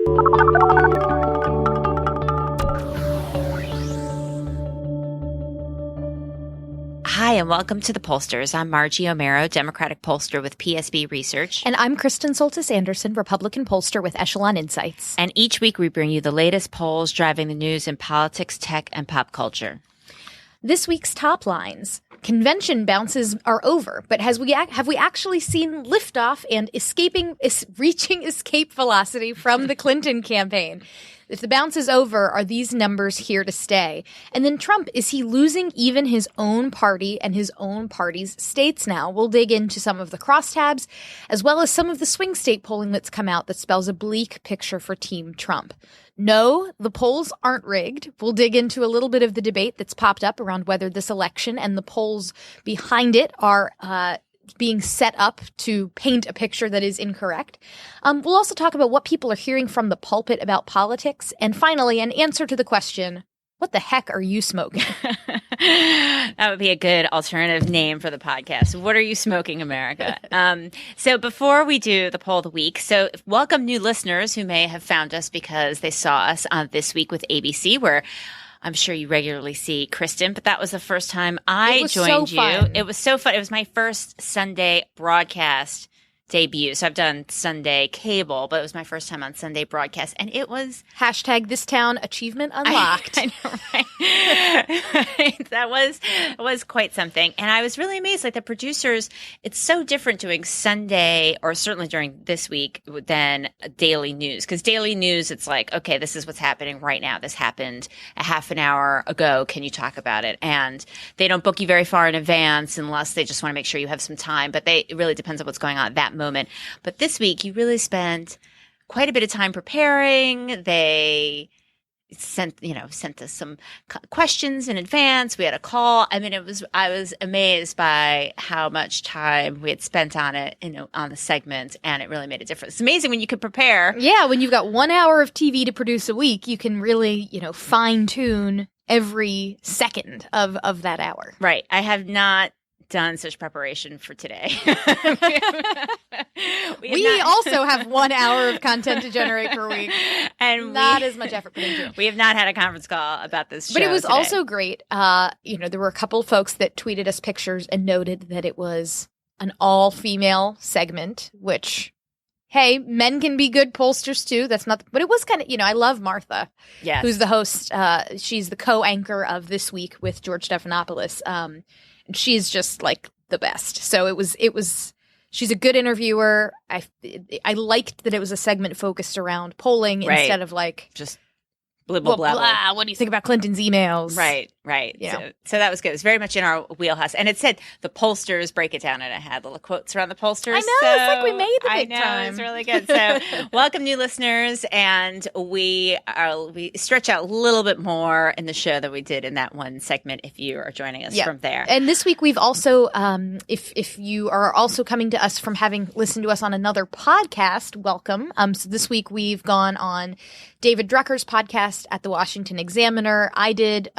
Hi, and welcome to the Pollsters. I'm Margie O'Mara, Democratic pollster with PSB Research. And I'm Kristen Soltis Anderson, Republican pollster with Echelon Insights. And each week we bring you the latest polls driving the news in politics, tech, and pop culture. This week's top lines. Convention bounces are over, but have we actually seen liftoff and reaching escape velocity from the Clinton campaign? If the bounce is over, are these numbers here to stay? And then Trump, is he losing even his own party and his own party's states now? We'll dig into some of the crosstabs, as well as some of the swing state polling that's come out that spells a bleak picture for Team Trump. No, the polls aren't rigged. We'll dig into a little bit of the debate that's popped up around whether this election and the polls behind it are being set up to paint a picture that is incorrect. We'll also talk about what people are hearing from the pulpit about politics. And finally, an answer to the question, what the heck are you smoking? That would be a good alternative name for the podcast. What are you smoking, America? So before we do the poll of the week, so welcome new listeners who may have found us because they saw us on This Week with ABC, where I'm sure you regularly see Kristen, but that was the first time I joined you. It was so fun. It was my first Sunday broadcast debut. So I've done Sunday cable, but it was my first time on Sunday broadcast. And it was # this town achievement unlocked. I know, right? That was quite something. And I was really amazed. Like the producers, it's so different doing Sunday, or certainly during This Week, than daily news. Because daily news, it's like, okay, this is what's happening right now. This happened a half an hour ago. Can you talk about it? And they don't book you very far in advance unless they just want to make sure you have some time. But it really depends on what's going on at that moment. But This Week, you really spent quite a bit of time preparing. They sent us some questions in advance. We had a call. I mean, I was amazed by how much time we had spent on it, on the segment, and it really made a difference. It's amazing when you could prepare. Yeah, when you've got 1 hour of TV to produce a week, you can really, fine tune every second of that hour. Right. I have not done such preparation for today. we also have 1 hour of content to generate per week, and not as much effort put into it. We have not had a conference call about this show. But it was today. Also great. There were a couple of folks that tweeted us pictures and noted that it was an all-female segment, which, hey, men can be good pollsters too. That's not, but it was kind of, I love Martha, yes, who's the host. She's the co-anchor of This Week with George Stephanopoulos. She's just like the best. So it was, she's a good interviewer. I liked that it was a segment focused around polling instead of like just blah, blah, blah, blah. What do you think about Clinton's emails? Right. So that was good. It was very much in our wheelhouse. And it said the pollsters, break it down, and it had little quotes around the pollsters. I know. It's like we made the big time. It was really good. So welcome new listeners. And we stretch out a little bit more in the show than we did in that one segment if you are joining us from there. And this week we've also, if you are also coming to us from having listened to us on another podcast, welcome. So this week we've gone on David Drucker's podcast at the Washington Examiner. I did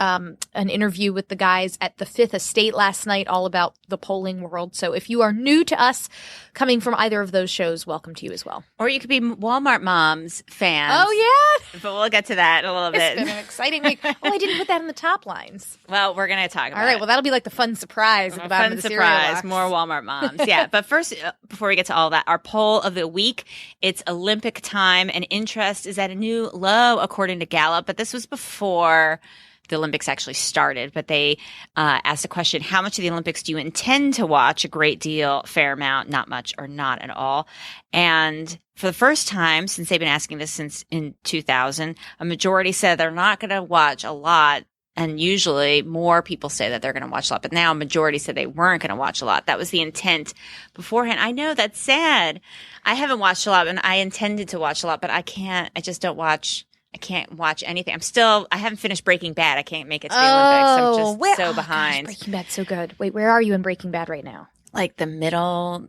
an interview with the guys at the Fifth Estate last night all about the polling world. So if you are new to us coming from either of those shows, welcome to you as well. Or you could be Walmart Moms fans. Oh, yeah. But we'll get to that in a little bit. It's been an exciting week. Oh, I didn't put that in the top lines. Well, we're going to talk about it. All right. Well, that'll be like the fun surprise at the bottom of the cereal box. More Walmart Moms. Yeah. But first, before we get to all that, our poll of the week, it's Olympic time, and interest is at a new low, according to Gallup. But this was before the Olympics actually started, but they asked the question, how much of the Olympics do you intend to watch? A great deal, fair amount, not much, or not at all. And for the first time since they've been asking this since in 2000, a majority said they're not going to watch a lot. And usually more people say that they're going to watch a lot, but now a majority said they weren't going to watch a lot. That was the intent beforehand. I know that's sad. I haven't watched a lot, and I intended to watch a lot, but I can't. I just don't watch. I can't watch anything. I haven't finished Breaking Bad. I can't make it to the Olympics. I'm just so behind. Gosh, Breaking Bad's so good. Wait, where are you in Breaking Bad right now? Like the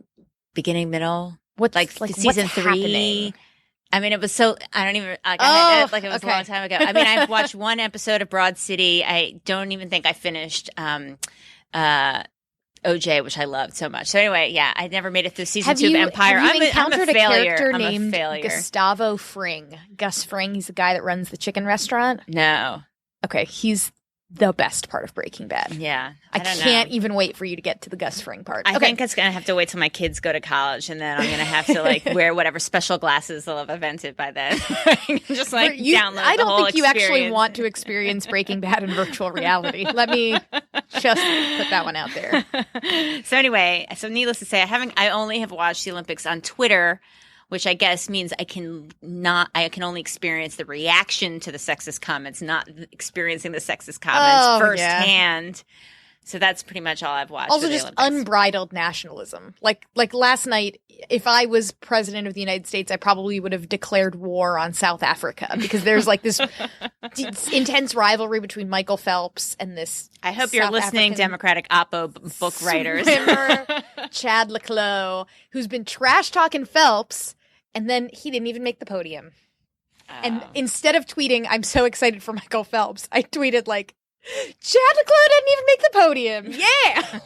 beginning middle. Like season what's 3. Happening? I mean, it was so, I don't even, like, I had, like it was a long time ago. I mean, I've watched one episode of Broad City. I don't even think I finished, OJ, which I loved so much. So anyway, yeah, I never made it through season 2 of Empire. Have you encountered I'm a failure. character I'm named a failure. Gustavo Fring? Gus Fring, he's the guy that runs the chicken restaurant. No. Okay, he's the best part of Breaking Bad. Yeah. I can't even wait for you to get to the Gus Fring part. I think it's going to have to wait till my kids go to college, and then I'm going to have to like wear whatever special glasses they'll have invented by then. Just like download I the don't whole think you experience. actually want to experience Breaking Bad in virtual reality. Let me just put that one out there. So anyway, needless to say, I only have watched the Olympics on Twitter, which I guess means I can only experience the reaction to the sexist comments, not experiencing the sexist comments firsthand. Yeah. So that's pretty much all I've watched. Also, just Olympics. Unbridled nationalism. Like last night, if I was president of the United States, I probably would have declared war on South Africa because there's like this intense rivalry between Michael Phelps and this. I hope you're listening, Democratic Oppo book writers. Swimmer, Chad Leclos, who's been trash talking Phelps, and then he didn't even make the podium. Oh. And instead of tweeting, "I'm so excited for Michael Phelps," I tweeted like, Chad Leclos didn't even make the podium. Yeah.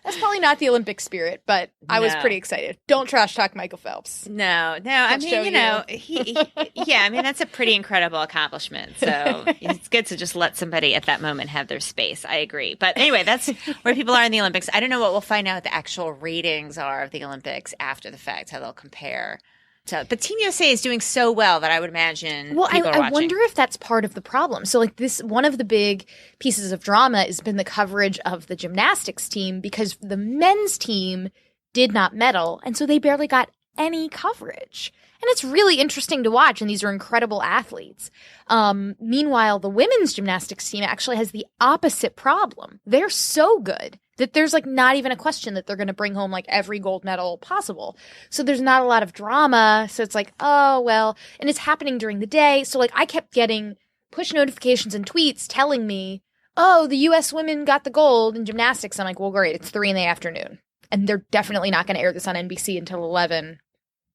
That's probably not the Olympic spirit, but I was pretty excited. Don't trash talk Michael Phelps. No. I mean, I mean, that's a pretty incredible accomplishment. So it's good to just let somebody at that moment have their space. I agree. But anyway, that's where people are in the Olympics. I don't know what we'll find out what the actual ratings are of the Olympics after the fact, how they'll compare. But Team USA is doing so well that I would imagine people are watching. I wonder if that's part of the problem. So like one of the big pieces of drama has been the coverage of the gymnastics team because the men's team did not medal, and so they barely got any coverage. And it's really interesting to watch, and these are incredible athletes. Meanwhile, the women's gymnastics team actually has the opposite problem. They're so good that there's like not even a question that they're going to bring home like every gold medal possible. So there's not a lot of drama. So it's like, oh, well, and it's happening during the day. So like I kept getting push notifications and tweets telling me, oh, the U.S. women got the gold in gymnastics. I'm like, well, great. It's 3 p.m. And they're definitely not going to air this on NBC until 11.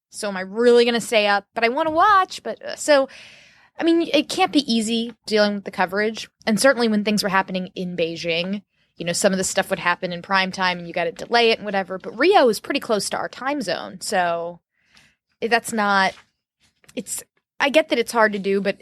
So am I really going to stay up? But I want to watch. But so, I mean, it can't be easy dealing with the coverage. And certainly when things were happening in Beijing, you know, some of the stuff would happen in prime time and you got to delay it and whatever. But Rio is pretty close to our time zone. So that's not, I get that it's hard to do, but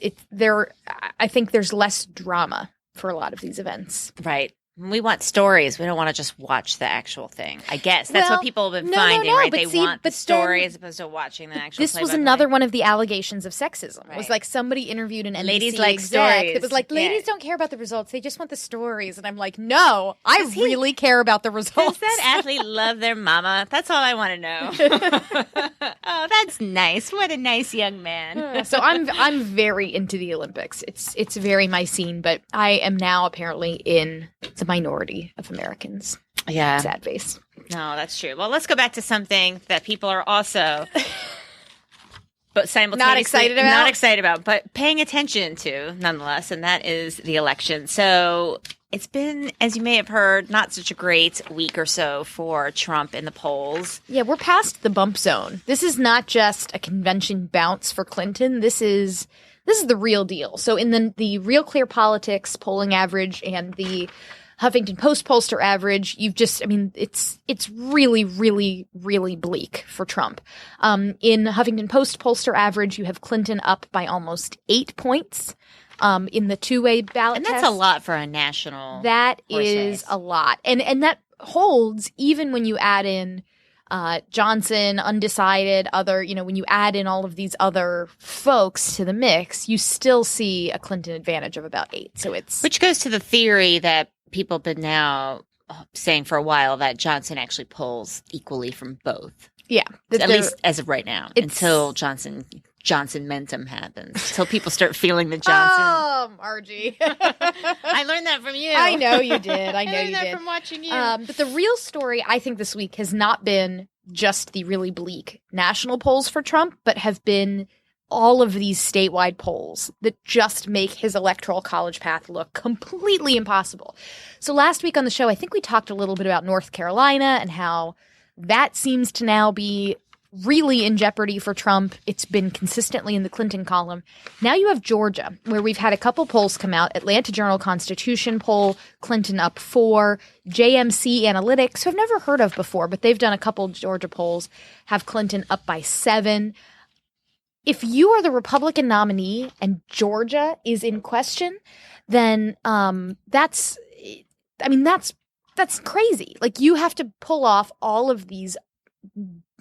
I think there's less drama for a lot of these events. Right. We want stories. We don't want to just watch the actual thing. I guess that's what people have been finding, right? They want the story as opposed to watching the actual. This was another one of the allegations of sexism. Right. It was like somebody interviewed an NBC ladies like exec. Stories. It was like ladies don't care about the results; they just want the stories. And I'm like, no, I really care about the results. Does that athlete love their mama? That's all I want to know. Oh, that's nice. What a nice young man. So I'm very into the Olympics. It's very my scene, but I am now apparently in the minority of Americans. Yeah. Sad face. No, that's true. Well, let's go back to something that people are also but simultaneously not excited about, but paying attention to nonetheless, and that is the election. So it's been, as you may have heard, not such a great week or so for Trump in the polls. Yeah, we're past the bump zone. This is not just a convention bounce for Clinton. This is the real deal. So in the Real Clear Politics polling average and the Huffington Post pollster average, it's really, really, really bleak for Trump. In Huffington Post pollster average, you have Clinton up by almost 8 points. In the two-way ballot and that's test. A lot for a national That is a lot. And that holds even when you add in Johnson, undecided, other, when you add in all of these other folks to the mix, you still see a Clinton advantage of about 8. So which goes to the theory that people have been now saying for a while that Johnson actually pulls equally from both. Yeah. At least as of right now, until Johnson mentum happens, until people start feeling the Johnson. Oh, Margie. I learned that from you. I know you did. I learned that from watching you. But the real story, I think, this week has not been just the really bleak national polls for Trump, but have been all of these statewide polls that just make his electoral college path look completely impossible. So last week on the show, I think we talked a little bit about North Carolina and how that seems to now be really in jeopardy for Trump. It's been consistently in the Clinton column. Now you have Georgia, where we've had a couple polls come out. Atlanta Journal-Constitution poll, Clinton up 4. JMC Analytics, who I've never heard of before, but they've done a couple Georgia polls, have Clinton up by 7. If you are the Republican nominee and Georgia is in question, then that's crazy. Like, you have to pull off all of these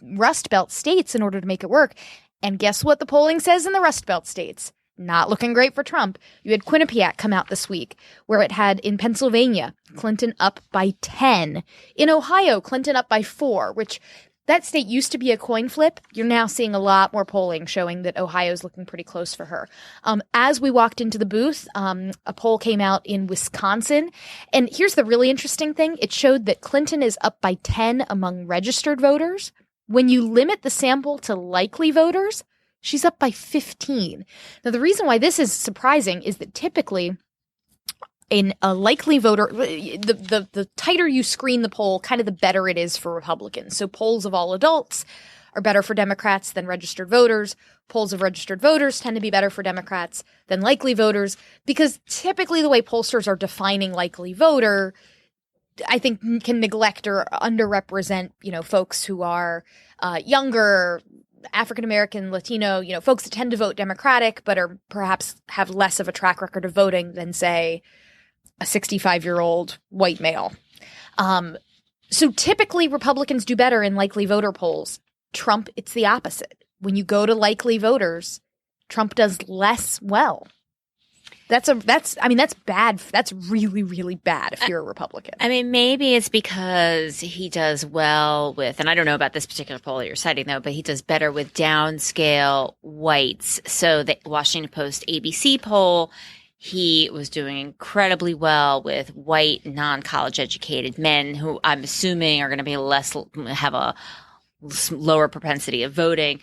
Rust Belt states in order to make it work. And guess what the polling says in the Rust Belt states? Not looking great for Trump. You had Quinnipiac come out this week, where it had in Pennsylvania, Clinton up by 10. In Ohio, Clinton up by 4, which that state used to be a coin flip. You're now seeing a lot more polling showing that Ohio's looking pretty close for her. As we walked into the booth, a poll came out in Wisconsin. And here's the really interesting thing. It showed that Clinton is up by 10 among registered voters. When you limit the sample to likely voters, she's up by 15. Now, the reason why this is surprising is that typically in a likely voter, the tighter you screen the poll, kind of the better it is for Republicans. So polls of all adults are better for Democrats than registered voters. Polls of registered voters tend to be better for Democrats than likely voters, because typically the way pollsters are defining likely voter, I think, can neglect or underrepresent, folks who are younger, African-American, Latino, folks that tend to vote Democratic, but are perhaps have less of a track record of voting than, say, a 65-year-old white male. So typically Republicans do better in likely voter polls. Trump, it's the opposite. When you go to likely voters, Trump does less well. That's bad. That's really, really bad if you're a Republican. I mean, maybe it's because he does well with, and I don't know about this particular poll that you're citing, though, but he does better with downscale whites. So the Washington Post ABC poll, he was doing incredibly well with white, non-college educated men who I'm assuming are going to be have a lower propensity of voting.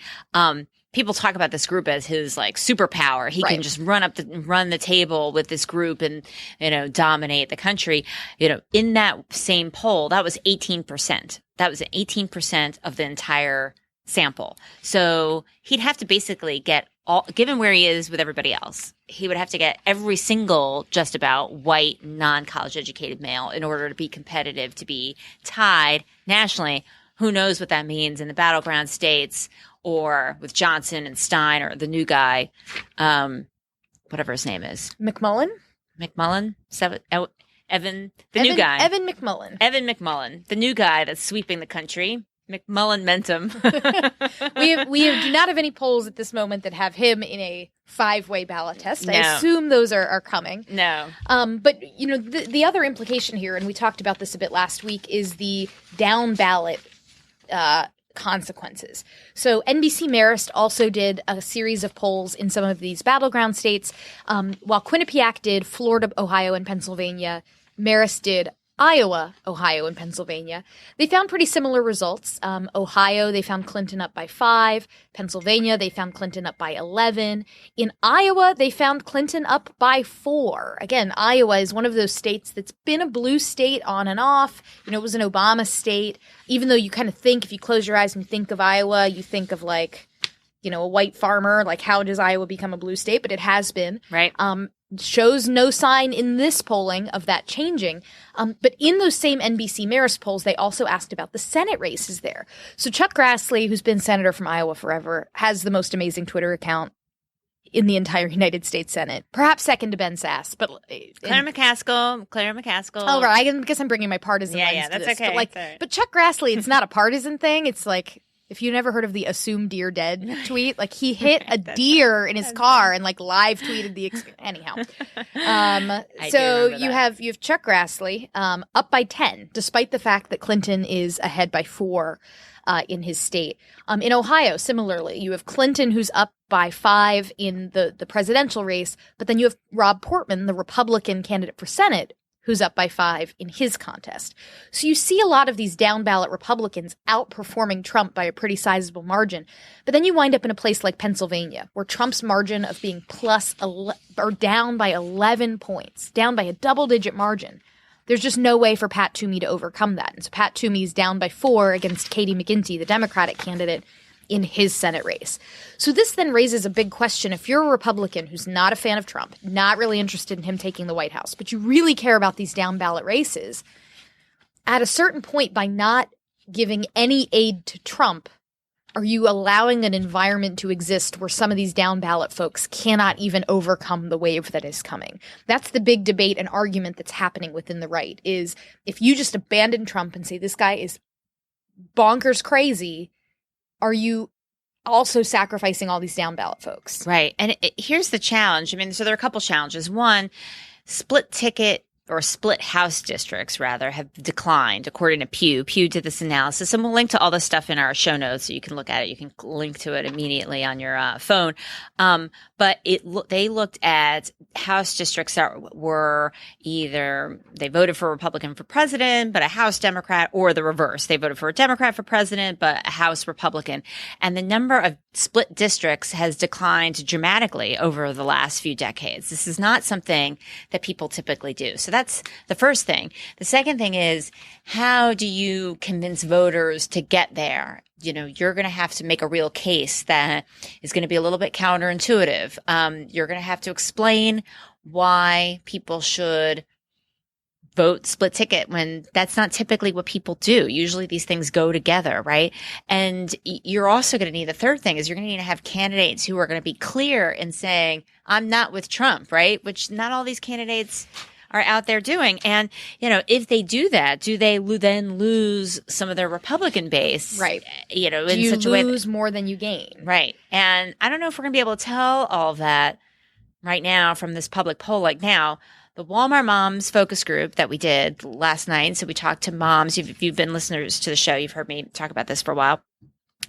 People talk about this group as his superpower. He can just run the table with this group and, dominate the country. In that same poll, that was 18%. That was 18% of the entire sample. So he'd have to basically get given where he is with everybody else, he would have to get every single just about white, non-college educated male in order to be competitive, to be tied nationally. Who knows what that means in the battleground states, or with Johnson and Stein, or the new guy, whatever his name is. McMullen? Evan McMullen. Evan McMullen, the new guy that's sweeping the country. McMullen-Mentum. we do not have any polls at this moment that have him in a 5-way ballot test. No. I assume those are coming. No. But, the other implication here, and we talked about this a bit last week, is the down ballot consequences. So NBC Marist also did a series of polls in some of these battleground states. While Quinnipiac did Florida, Ohio, and Pennsylvania, Marist did Iowa, Ohio, and Pennsylvania. They found pretty similar results. Ohio, they found Clinton up by 5. Pennsylvania, they found Clinton up by 11. In Iowa, they found Clinton up by 4. Again, Iowa is one of those states that's been a blue state on and off. It was an Obama state. Even though you kind of think, if you close your eyes and you think of Iowa, you think of a white farmer. How does Iowa become a blue state? But it has been. Right. Shows no sign in this polling of that changing. But in those same NBC Marist polls, they also asked about the Senate races there. So Chuck Grassley, who's been senator from Iowa forever, has the most amazing Twitter account in the entire United States Senate. Perhaps second to Ben Sass. But Claire McCaskill. Oh, right. I guess I'm bringing my partisan lens to that's this. okay. But, but Chuck Grassley, it's not a partisan thing. It's if you never heard of the assume deer dead tweet, he hit a deer in his car and live tweeted the anyhow. So you have Chuck Grassley up by 10, despite the fact that Clinton is ahead by 4 in his state. In Ohio, similarly, you have Clinton who's up by 5 in the presidential race, but then you have Rob Portman, the Republican candidate for Senate, who's up by 5 in his contest. So you see a lot of these down-ballot Republicans outperforming Trump by a pretty sizable margin. But then you wind up in a place like Pennsylvania, where Trump's margin of being down by 11 points, down by a double-digit margin. There's just no way for Pat Toomey to overcome that. And so Pat Toomey's down by 4 against Katie McGinty, the Democratic candidate in his Senate race. So this then raises a big question. If you're a Republican who's not a fan of Trump, not really interested in him taking the White House, but you really care about these down ballot races, at a certain point, by not giving any aid to Trump, are you allowing an environment to exist where some of these down ballot folks cannot even overcome the wave that is coming? That's the big debate and argument that's happening within the right, is if you just abandon Trump and say this guy is bonkers crazy, are you also sacrificing all these down ballot folks? Right. And here's the challenge. I mean, so there are a couple challenges. One, split ticket or split House districts, rather, have declined, according to Pew. Pew did this analysis, and we'll link to all this stuff in our show notes so you can look at it. You can link to it immediately on your phone. But they looked at House districts that were either they voted for a Republican for president, but a House Democrat, or the reverse. They voted for a Democrat for president, but a House Republican. And the number of split districts has declined dramatically over the last few decades. This is not something that people typically do. So that's the first thing. The second thing is, how do you convince voters to get there? You know, you're going to have to make a real case that is going to be a little bit counterintuitive. You're going to have to explain why people should vote split ticket when that's not typically what people do. Usually these things go together, right? And you're also going to need, the third thing is you're going to need to have candidates who are going to be clear in saying, I'm not with Trump, right? Which not all these candidates are out there doing. And, you know, if they do that, do they then lose some of their Republican base? Right. You know, do in you such a way. lose more than you gain? Right. And I don't know if we're going to be able to tell all of that right now from this public poll. Like now, the Walmart Moms focus group that we did last night. So we talked to moms. If you've been listeners to the show, you've heard me talk about this for a while,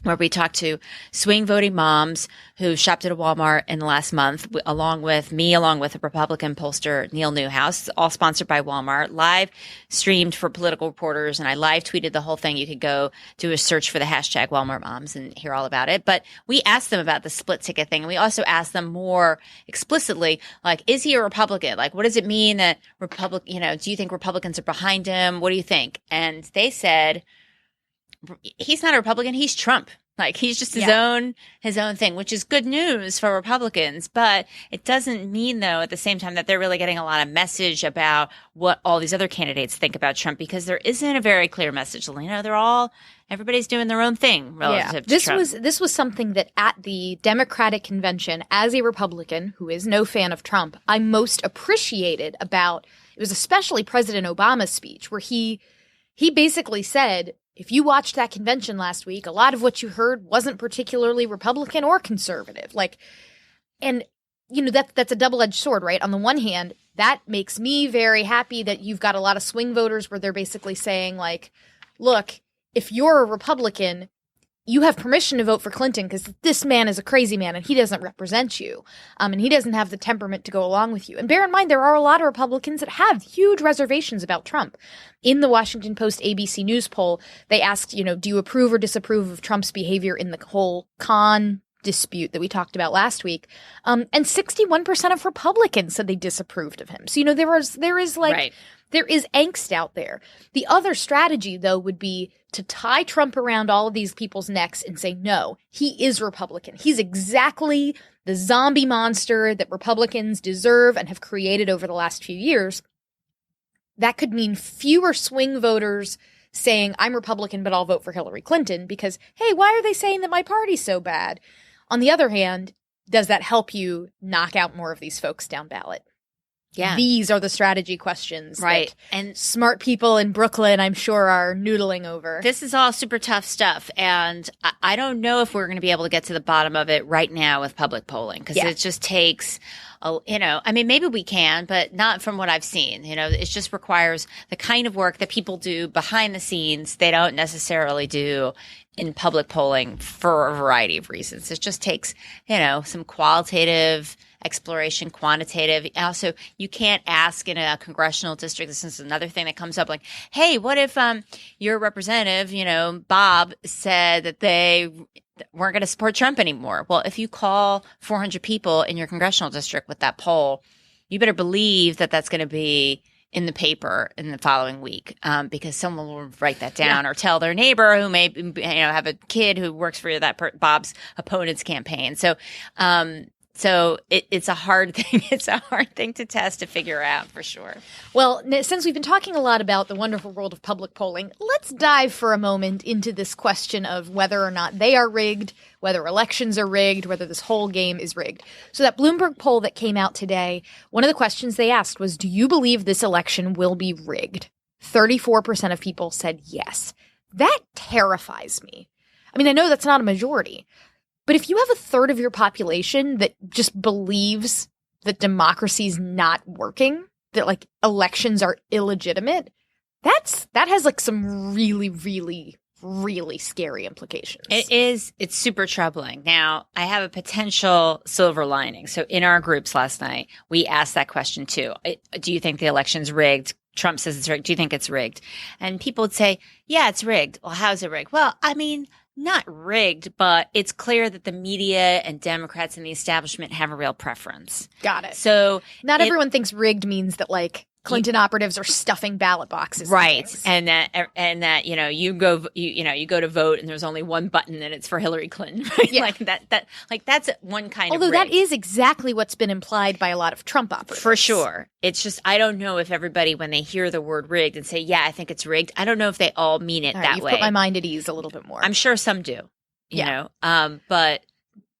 where we talked to swing voting moms who shopped at a Walmart in the last month, along with a Republican pollster, Neil Newhouse, all sponsored by Walmart, live streamed for political reporters. And I live tweeted the whole thing. You could go do a search for the hashtag Walmart Moms and hear all about it. But we asked them about the split ticket thing. And we also asked them more explicitly, like, is he a Republican? Like, what does it mean that do you think Republicans are behind him? What do you think? And they said, he's not a Republican. He's Trump. Like, he's just his own thing, which is good news for Republicans. But it doesn't mean, though, at the same time, that they're really getting a lot of message about what all these other candidates think about Trump, because there isn't a very clear message. You know, everybody's doing their own thing relative to Trump. This was something that at the Democratic convention, as a Republican who is no fan of Trump, I most appreciated about. It was especially President Obama's speech, where he basically said, if you watched that convention last week, a lot of what you heard wasn't particularly Republican or conservative. And you know, that's a double-edged sword, right? On the one hand, that makes me very happy that you've got a lot of swing voters where they're basically saying, like, look, if you're a Republican, you have permission to vote for Clinton because this man is a crazy man and he doesn't represent you. And he doesn't have the temperament to go along with you. And bear in mind, there are a lot of Republicans that have huge reservations about Trump. In the Washington Post ABC News poll, they asked, you know, do you approve or disapprove of Trump's behavior in the whole con dispute that we talked about last week? And 61% of Republicans said they disapproved of him. So, you know, there is Right. There is angst out there. The other strategy, though, would be to tie Trump around all of these people's necks and say, no, he is Republican. He's exactly the zombie monster that Republicans deserve and have created over the last few years. That could mean fewer swing voters saying, I'm Republican, but I'll vote for Hillary Clinton because, hey, why are they saying that my party's so bad? On the other hand, does that help you knock out more of these folks down ballot? Yeah. These are the strategy questions Right. that And smart people in Brooklyn, I'm sure, are noodling over. this is all super tough stuff. And I don't know if we're going to be able to get to the bottom of it right now with public polling, because it just takes, maybe we can, but not from what I've seen. You know, it just requires the kind of work that people do behind the scenes. They don't necessarily do in public polling for a variety of reasons. It just takes, some qualitative exploration, quantitative. Also, you can't ask in a congressional district. This is another thing that comes up, like, hey, what if your representative, Bob, said that they weren't going to support Trump anymore? Well, if you call 400 people in your congressional district with that poll, you better believe that that's going to be in the paper in the following week because someone will write that down or tell their neighbor who may have a kid who works for Bob's opponent's campaign. So it's a hard thing. It's a hard thing to test, to figure out for sure. Well, since we've been talking a lot about the wonderful world of public polling, let's dive for a moment into this question of whether or not they are rigged, whether elections are rigged, whether this whole game is rigged. So that Bloomberg poll that came out today, one of the questions they asked was, do you believe this election will be rigged? 34% of people said yes. That terrifies me. I mean, I know that's not a majority. But if you have a third of your population that just believes that democracy's not working, that like elections are illegitimate, that has like some really, really, really scary implications. It is. It's super troubling. Now, I have a potential silver lining. So in our groups last night, we asked that question too. Do you think the election's rigged? Trump says it's rigged. Do you think it's rigged? And people would say, yeah, it's rigged. Well, how's it rigged? Well, I mean, not rigged, but it's clear that the media and Democrats and the establishment have a real preference. Got it. So not everyone thinks rigged means that like Clinton operatives are stuffing ballot boxes. Right. And that, you go to vote and there's only one button and it's for Hillary Clinton. Right? Yeah. That's one kind Although of rigged. That is exactly what's been implied by a lot of Trump operatives. For sure. It's just, I don't know if everybody, when they hear the word rigged and say, yeah, I think it's rigged, I don't know if they all mean it that you've way. Put my mind at ease a little bit more. I'm sure some do, you know, but.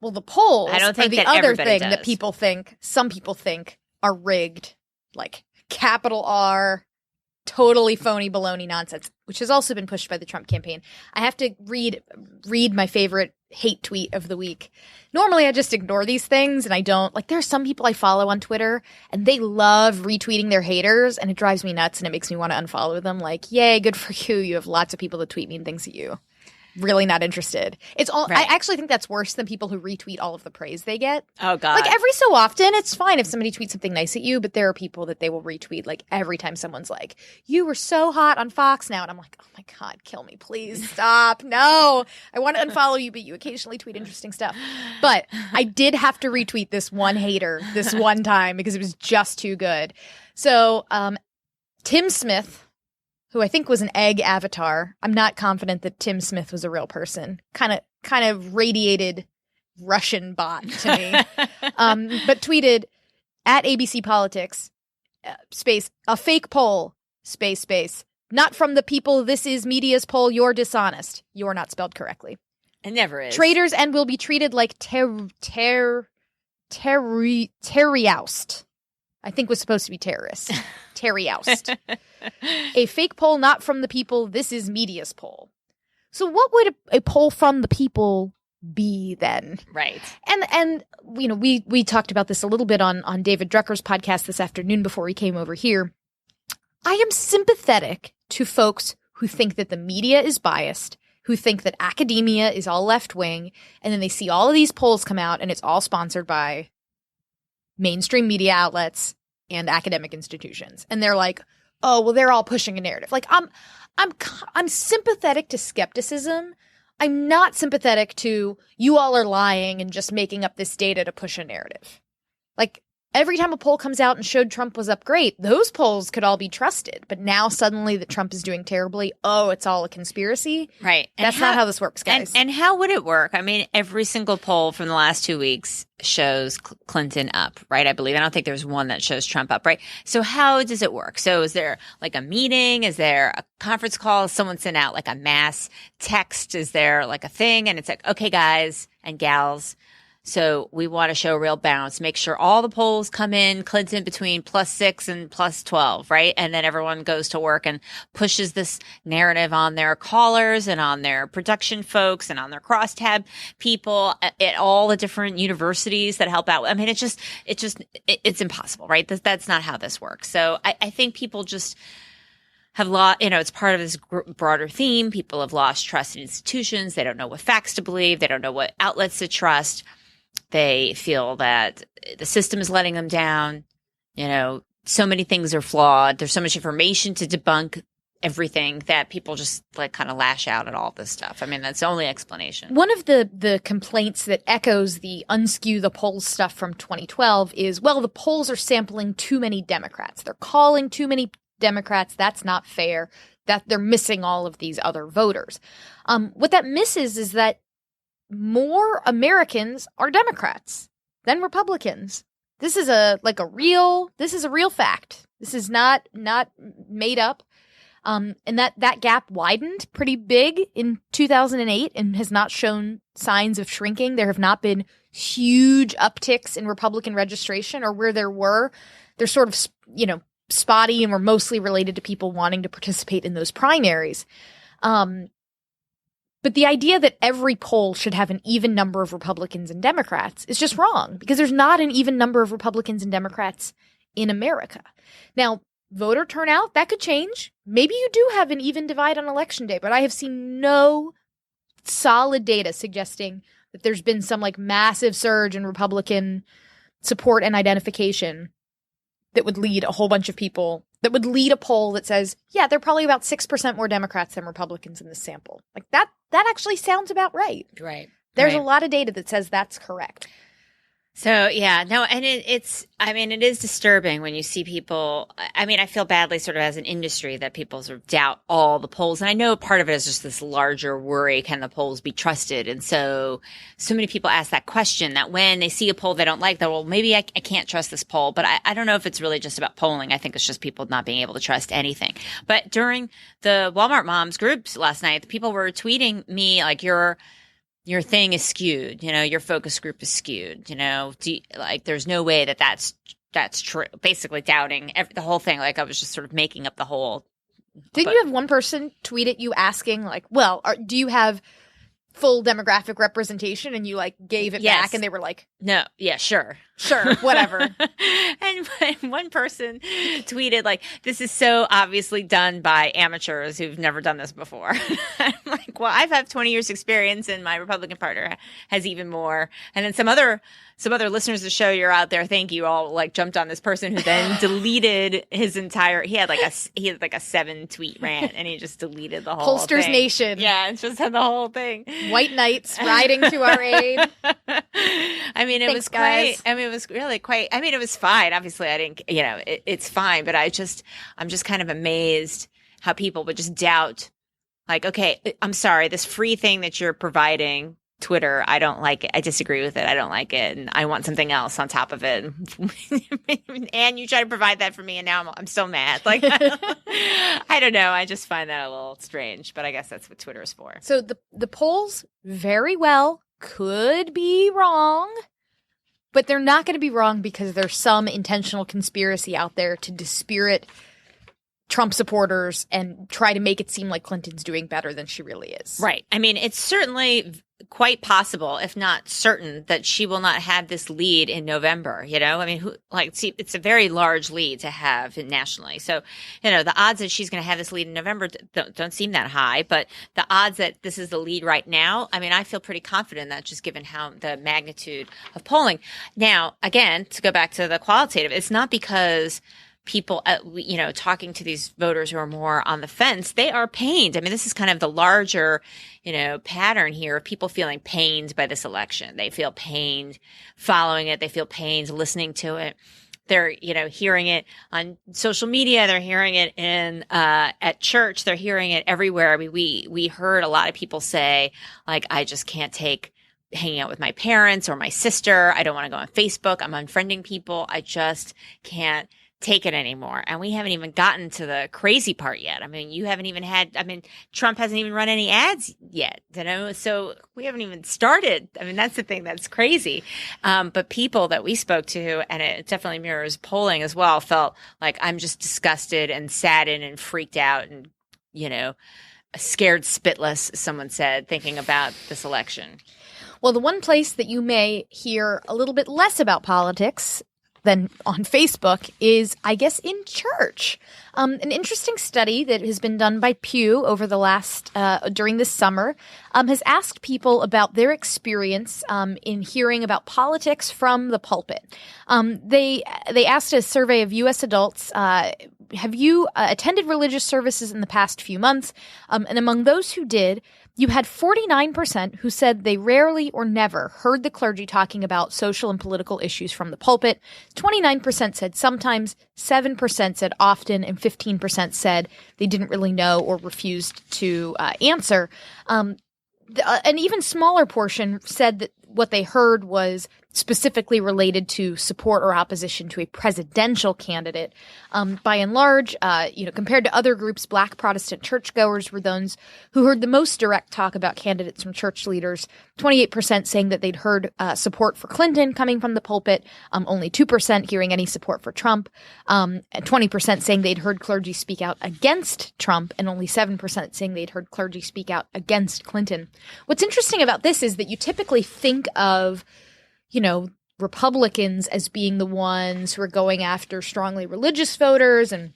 Well, the polls I don't think are the that other everybody thing does. that some people think are rigged, like capital R, totally phony baloney nonsense, which has also been pushed by the Trump campaign. I have to read my favorite hate tweet of the week. Normally I just ignore these things and I don't. Like, there are some people I follow on Twitter and they love retweeting their haters and it drives me nuts and it makes me want to unfollow them. Like, yay, good for you. You have lots of people that tweet mean things at you. Really not interested. It's all. Right. I actually think that's worse than people who retweet all of the praise they get. Oh God! Like every so often, it's fine if somebody tweets something nice at you, but there are people that they will retweet like every time someone's like, "You were so hot on Fox now," and I'm like, "Oh my God, kill me, please stop! No, I want to unfollow you, but you occasionally tweet interesting stuff." But I did have to retweet this one hater this one time because it was just too good. So, Tim Smith, who I think was an egg avatar. I'm not confident that Tim Smith was a real person. Kind of radiated Russian bot to me. But tweeted at ABC Politics, space, a fake poll, space, not from the people. This is media's poll. You're dishonest. You're not spelled correctly. It never is. Traitors and will be treated like terrorist. I think was supposed to be terrorist. Terrorist. A fake poll not from the people. This is media's poll. So what would a poll from the people be then? Right. And we talked about this a little bit on David Drucker's podcast this afternoon before he came over here. I am sympathetic to folks who think that the media is biased, who think that academia is all left wing, and then they see all of these polls come out and it's all sponsored by mainstream media outlets and academic institutions. And they're like, oh, well, they're all pushing a narrative. Like, I'm sympathetic to skepticism. I'm not sympathetic to you all are lying and just making up this data to push a narrative. Like, every time a poll comes out and showed Trump was up great, those polls could all be trusted. But now suddenly that Trump is doing terribly, oh, it's all a conspiracy? Right. That's not how this works, guys. And how would it work? I mean, every single poll from the last 2 weeks shows Clinton up, right? I believe. I don't think there's one that shows Trump up, right? So how does it work? So is there like a meeting? Is there a conference call? Someone sent out like a mass text? Is there like a thing? And it's like, okay, guys and gals, so we want to show real balance, make sure all the polls come in Clinton between +6 and +12, right? And then everyone goes to work and pushes this narrative on their callers and on their production folks and on their crosstab people at all the different universities that help out. I mean, it's impossible, right? That's not how this works. So I think people just have lost, it's part of this broader theme. People have lost trust in institutions. They don't know what facts to believe. They don't know what outlets to trust. They feel that the system is letting them down. So many things are flawed. There's so much information to debunk everything that people just like kind of lash out at all this stuff. I mean, that's the only explanation. One of the complaints that echoes the unskew the polls stuff from 2012 is, well, the polls are sampling too many Democrats. They're calling too many Democrats. That's not fair. That they're missing all of these other voters. What that misses is that more Americans are Democrats than Republicans. This is a real fact. This is not made up. And that gap widened pretty big in 2008 and has not shown signs of shrinking. There have not been huge upticks in Republican registration, or where there were, they're sort of, spotty and were mostly related to people wanting to participate in those primaries. But the idea that every poll should have an even number of Republicans and Democrats is just wrong, because there's not an even number of Republicans and Democrats in America. Now, voter turnout, that could change. Maybe you do have an even divide on election day, but I have seen no solid data suggesting that there's been some massive surge in Republican support and identification that would lead a whole bunch of people, that would lead a poll that says, yeah, there are probably about 6% more Democrats than Republicans in this sample. That actually sounds about right. Right. There's a lot of data that says that's correct. So, yeah, no, and it is disturbing when you see people. I mean, I feel badly sort of as an industry that people sort of doubt all the polls. And I know part of it is just this larger worry, can the polls be trusted? And so many people ask that question, that when they see a poll they don't like, that, well, maybe I can't trust this poll. But I don't know if it's really just about polling. I think it's just people not being able to trust anything. But during the Walmart Moms groups last night, the people were tweeting me like, your thing is skewed, your focus group is skewed, there's no way that's true. Basically doubting the whole thing. I was just sort of making up the whole. Didn't you have one person tweet at you asking do you have full demographic representation? And you gave it back and they were like, no, yeah, sure, whatever. And one person tweeted this is so obviously done by amateurs who've never done this before. I'm like, well, I've had 20 years experience and my Republican partner has even more. And then some other listeners of the show, you're out there, thank you, all jumped on this person who then deleted his entire, he had a 7-tweet rant and he just deleted the whole Pollsters thing. Nation. Yeah, it's just had the whole thing. White knights riding to our aid. I mean, it was quite, it was really quite, it was fine. Obviously I didn't, it's fine, but I'm just kind of amazed how people would just doubt, okay, I'm sorry, this free thing that you're providing, Twitter, I don't like it. I disagree with it. I don't like it. And I want something else on top of it. And you try to provide that for me. And now I'm still mad. I don't know. I just find that a little strange, but I guess that's what Twitter is for. So the polls very well could be wrong, but they're not going to be wrong because there's some intentional conspiracy out there to dispirit Trump supporters and try to make it seem like Clinton's doing better than she really is. Right. I mean, it's certainly quite possible, if not certain, that she will not have this lead in November. It's a very large lead to have nationally. So, the odds that she's going to have this lead in November don't seem that high, but the odds that this is the lead right now, I feel pretty confident in that, just given how the magnitude of polling. Now, again, to go back to the qualitative, it's not because people, talking to these voters who are more on the fence, they are pained. This is kind of the larger, pattern here of people feeling pained by this election. They feel pained following it. They feel pained listening to it. They're, hearing it on social media. They're hearing it at church. They're hearing it everywhere. We heard a lot of people say, I just can't take hanging out with my parents or my sister. I don't want to go on Facebook. I'm unfriending people. I just can't take it anymore. And we haven't even gotten to the crazy part yet. You haven't even Trump hasn't even run any ads yet, so we haven't even started. That's the thing that's crazy. But people that we spoke to, and it definitely mirrors polling as well, felt like, I'm just disgusted and saddened and freaked out and, scared spitless, someone said, thinking about this election. Well, the one place that you may hear a little bit less about politics than on Facebook is, I guess, in church. An interesting study that has been done by Pew over the last during this summer has asked people about their experience in hearing about politics from the pulpit. They asked a survey of U.S. adults have you attended religious services in the past few months? And among those who did, you had 49% who said they rarely or never heard the clergy talking about social and political issues from the pulpit. 29% said sometimes, 7% said often, and 15% said they didn't really know or refused to answer. An even smaller portion said that what they heard was specifically related to support or opposition to a presidential candidate. By and large, compared to other groups, Black Protestant churchgoers were those who heard the most direct talk about candidates from church leaders. 28% saying that they'd heard support for Clinton coming from the pulpit, only 2% hearing any support for Trump, and 20% saying they'd heard clergy speak out against Trump, and only 7% saying they'd heard clergy speak out against Clinton. What's interesting about this is that you typically think of Republicans as being the ones who are going after strongly religious voters, and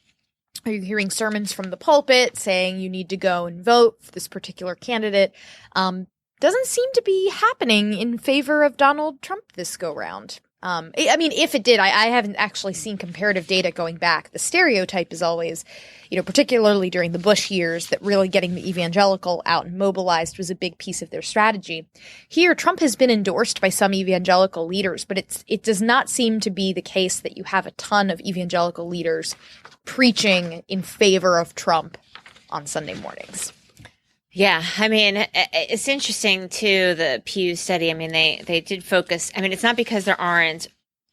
are you hearing sermons from the pulpit saying you need to go and vote for this particular candidate? Doesn't seem to be happening in favor of Donald Trump this go round. If it did, I haven't actually seen comparative data going back. The stereotype is always, particularly during the Bush years, that really getting the evangelical out and mobilized was a big piece of their strategy. Here, Trump has been endorsed by some evangelical leaders, but it does not seem to be the case that you have a ton of evangelical leaders preaching in favor of Trump on Sunday mornings. Yeah, it's interesting, too, the Pew study. They did focus. It's not because there aren't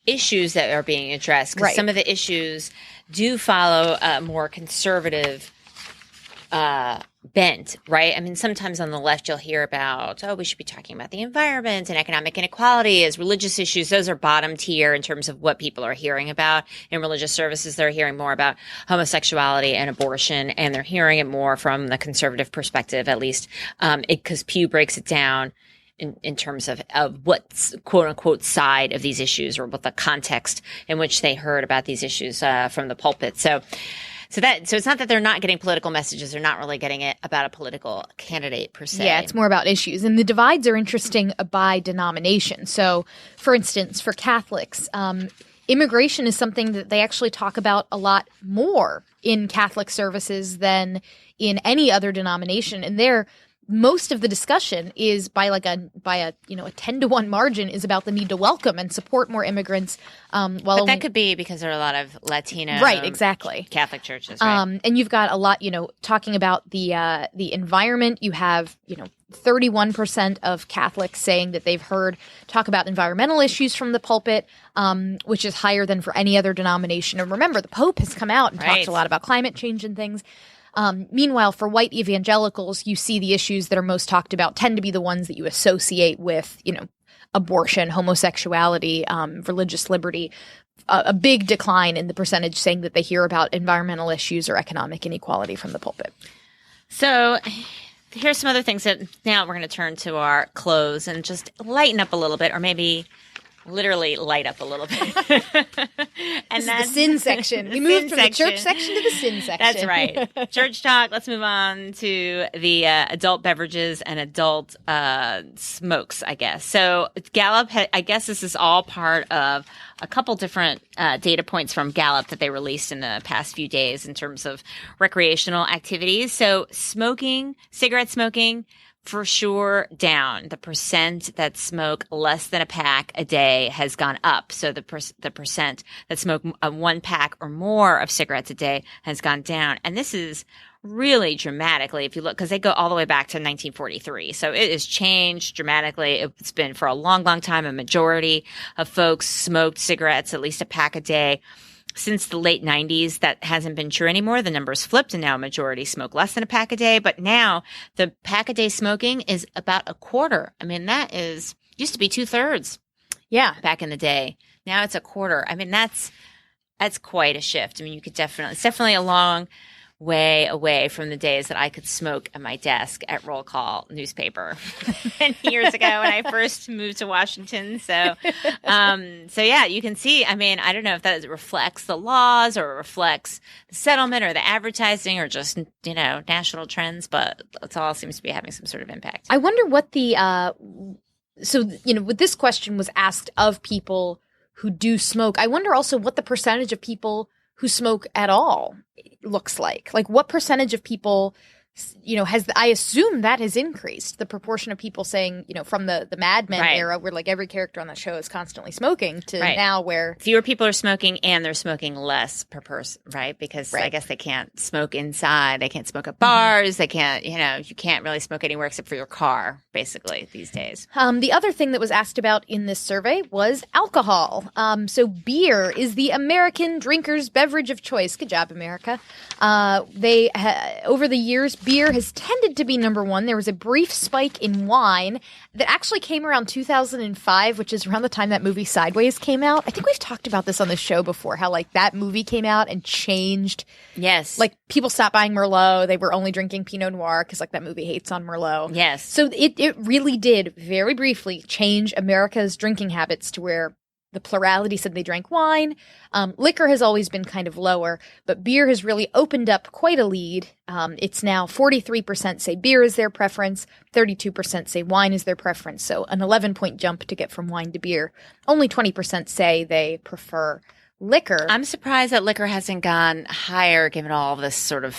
issues that are being addressed, because some of the issues do follow a more conservative bent, right? Sometimes on the left you'll hear about, we should be talking about the environment and economic inequality as religious issues. Those are bottom tier in terms of what people are hearing about. In religious services, they're hearing more about homosexuality and abortion, and they're hearing it more from the conservative perspective, at least, because Pew breaks it down in terms of what's quote unquote side of these issues, or what the context in which they heard about these issues from the pulpit. So it's not that they're not getting political messages. They're not really getting it about a political candidate per se. Yeah, it's more about issues. And the divides are interesting by denomination. So, for instance, for Catholics, immigration is something that they actually talk about a lot more in Catholic services than in any other denomination. And most of the discussion is by a 10-to-1 margin is about the need to welcome and support more immigrants. But that could be because there are a lot of Latino, right? Exactly. Catholic churches, right? And you've got a lot, talking about the environment. You have 31% of Catholics saying that they've heard talk about environmental issues from the pulpit, which is higher than for any other denomination. And remember, the Pope has come out and talked a lot about climate change and things. Meanwhile, for white evangelicals, you see the issues that are most talked about tend to be the ones that you associate with, abortion, homosexuality, religious liberty. A big decline in the percentage saying that they hear about environmental issues or economic inequality from the pulpit. So here's some other things that now we're going to turn to our close and just lighten up a little bit, or maybe literally light up a little bit. And that's the sin section. We moved from the church section to the sin section. That's right. Church talk. Let's move on to the adult beverages and adult smokes, I guess. So Gallup, I guess this is all part of a couple different data points from Gallup that they released in the past few days in terms of recreational activities. So cigarette smoking, for sure down. The percent that smoke less than a pack a day has gone up. So the percent that smoke 1 pack or more of cigarettes a day has gone down. And this is really dramatically, if you look, because they go all the way back to 1943. So it has changed dramatically. It's been for a long, long time. A majority of folks smoked cigarettes, at least a pack a day. Since the late 90s, that hasn't been true anymore. The numbers flipped, and now a majority smoke less than a pack a day. But now the pack a day smoking is about a quarter. That used to be 2/3. Yeah. Back in the day. Now it's a quarter. That's quite a shift. You could it's definitely a long way away from the days that I could smoke at my desk at Roll Call newspaper years ago when I first moved to Washington. So yeah, you can see, I don't know if that reflects the laws or reflects the settlement or the advertising or just, national trends, but it all seems to be having some sort of impact. I wonder what with this question was asked of people who do smoke. I wonder also what the percentage of people who smoke at all looks like. Like, what percentage of people, I assume that has increased, the proportion of people saying, from the Mad Men era, where like every character on that show is constantly smoking, to now where fewer people are smoking and they're smoking less per person, right? Because I guess they can't smoke inside. They can't smoke at bars. They can't, you can't really smoke anywhere except for your car, basically, these days. The other thing that was asked about in this survey was alcohol. So beer is the American drinker's beverage of choice. Good job, America. Over the years, beer has tended to be number one. There was a brief spike in wine that actually came around 2005, which is around the time that movie Sideways came out. I think we've talked about this on the show before, how like that movie came out and changed. Yes. Like people stopped buying Merlot. They were only drinking Pinot Noir because like that movie hates on Merlot. Yes. So it really did very briefly change America's drinking habits to where the plurality said they drank wine. Liquor has always been kind of lower, but beer has really opened up quite a lead. It's now 43% say beer is their preference, 32% say wine is their preference. So an 11-point jump to get from wine to beer. Only 20% say they prefer liquor. I'm surprised that liquor hasn't gone higher given all this sort of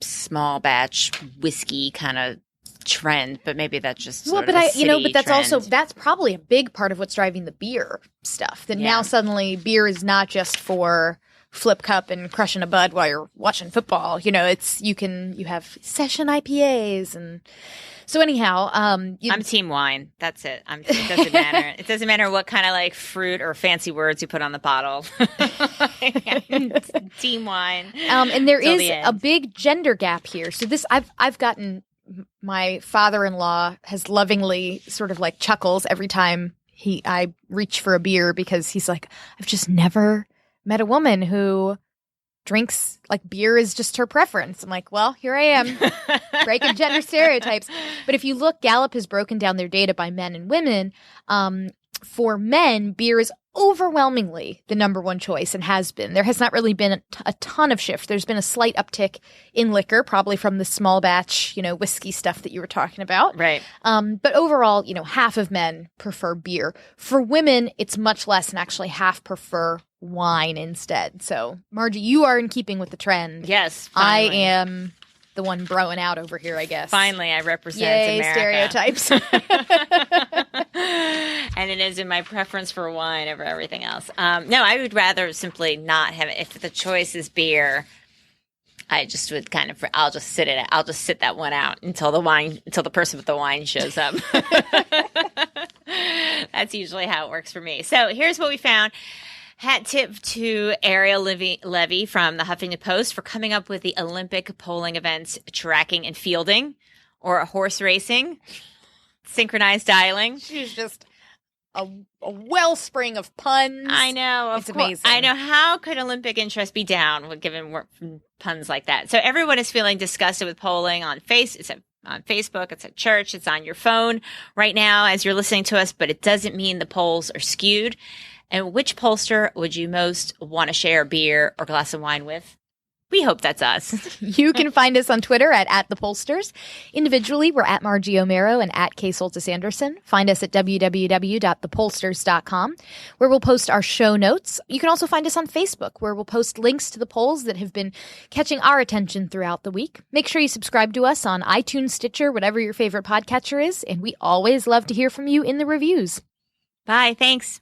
small batch whiskey kind of trend, but maybe that's just sort of a city but that's trend. that's probably a big part of what's driving the beer stuff. That now suddenly beer is not just for flip cup and crushing a bud while you're watching football. You have session IPAs, and so anyhow, I'm team wine. That's it. It doesn't matter. It doesn't matter what kind of like fruit or fancy words you put on the bottle. Team wine. And there is a big gender gap here. So this I've gotten. My father-in-law has lovingly sort of like chuckles every time I reach for a beer, because he's like, I've just never met a woman who drinks like beer is just her preference. I'm like, well, here I am breaking gender stereotypes. But if you look, Gallup has broken down their data by men and women. For men, beer is overwhelmingly the number one choice and has been. There has not really been a ton of shift. There's been a slight uptick in liquor, probably from the small batch, whiskey stuff that you were talking about. Right. But overall, half of men prefer beer. For women, it's much less, and actually half prefer wine instead. So, Margie, you are in keeping with the trend. Yes. Finally. I am the one broing out over here, I guess. Finally, I represent Yay, America. Stereotypes. And it is in my preference for wine over everything else. No, I would rather simply not have it. If the choice is beer, I just would I'll just sit that one out until the person with the wine shows up. That's usually how it works for me. So here's what we found. Hat tip to Ariel Levy from the Huffington Post for coming up with the Olympic polling events tracking and fielding, or horse racing, synchronized dialing. She's just a wellspring of puns. I know. It's amazing. I know. How could Olympic interest be down given puns like that? So everyone is feeling disgusted with polling on It's on Facebook, it's at church, it's on your phone right now as you're listening to us, but it doesn't mean the polls are skewed. And which pollster would you most want to share a beer or glass of wine with? We hope that's us. You can find us on Twitter at the pollsters. Individually, we're at Margie O'Maro and at Kay Soltis Anderson. Find us at www.thepollsters.com, where we'll post our show notes. You can also find us on Facebook, where we'll post links to the polls that have been catching our attention throughout the week. Make sure you subscribe to us on iTunes, Stitcher, whatever your favorite podcatcher is, and we always love to hear from you in the reviews. Bye. Thanks.